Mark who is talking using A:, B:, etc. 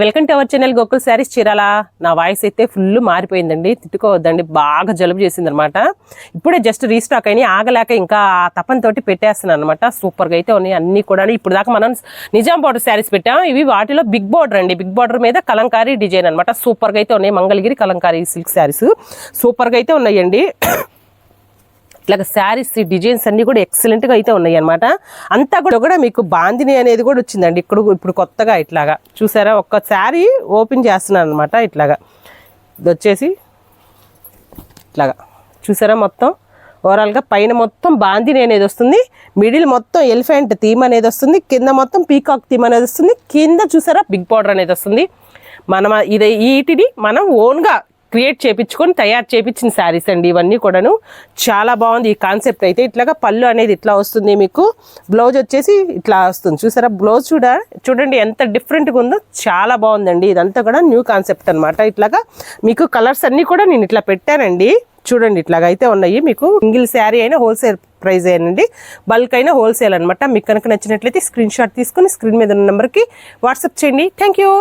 A: Welcome to our channel Gokul saris Chirala. నా voice అయితే full మారిపోయిందండి, తిట్టుకోవద్దండి, బాగా జలుబు చేసింది అనమాట. ఇప్పుడే జస్ట్ రీస్టాక్ అయినాయి, ఆగలేక ఇంకా తపనతోటి పెట్టేస్తున్నాను అనమాట. సూపర్గా అయితే ఉన్నాయి అన్ని కూడా. ఇప్పుడు దాకా మనం నిజాం బార్డర్ శారీస్ పెట్టాం, ఇవి వాటిలో బిగ్ బార్డర్ అండి. బిగ్ బార్డర్ మీద కలంకారీ డిజైన్ అనమాట. సూపర్గా అయితే ఉన్నాయి, మంగళగిరి కలంకారీ సిల్క్ శారీస్ సూపర్గా అయితే ఉన్నాయండి. ఇట్లాగా శారీస్ డిజైన్స్ అన్ని కూడా ఎక్సలెంట్గా అయితే ఉన్నాయి అనమాట. అంతా కూడా మీకు బాందిని అనేది కూడా వచ్చిందండి ఇప్పుడు కొత్తగా. ఇట్లాగా చూసారా, ఒక్క శారీ ఓపెన్ చేస్తున్నాను అనమాట. ఇట్లాగా ఇది వచ్చేసి ఇట్లాగా చూసారా, మొత్తం ఓవరాల్గా పైన మొత్తం బాందిని అనేది వస్తుంది, మిడిల్ మొత్తం ఎలిఫెంట్ థీమ్ అనేది వస్తుంది, కింద మొత్తం పీకాక్ థీమ్ అనేది వస్తుంది, కింద చూసారా బిగ్ బార్డర్ అనేది వస్తుంది. వీటిని మనం ఓన్గా క్రియేట్ చేయించుకొని తయారు చేయించిన శారీస్ అండి ఇవన్నీ కూడాను. చాలా బాగుంది ఈ కాన్సెప్ట్ అయితే. ఇట్లాగా పళ్ళు అనేది ఇట్లా వస్తుంది, మీకు బ్లౌజ్ వచ్చేసి ఇట్లా వస్తుంది. చూసారా బ్లౌజ్ చూడండి ఎంత డిఫరెంట్గా ఉందో, చాలా బాగుందండి. ఇదంతా కూడా న్యూ కాన్సెప్ట్ అనమాట. ఇట్లాగా మీకు కలర్స్ అన్నీ కూడా నేను ఇట్లా పెట్టానండి. చూడండి ఇట్లాగా అయితే ఉన్నాయి. మీకు సింగిల్ శారీ అయినా హోల్సేల్ ప్రైస్ అయినండి, బల్క్ అయినా హోల్సేల్ అనమాట. మీకు కనుక నచ్చినట్లయితే స్క్రీన్ షాట్ తీసుకుని స్క్రీన్ మీద ఉన్న నెంబర్కి వాట్సాప్ చేయండి. Thank you.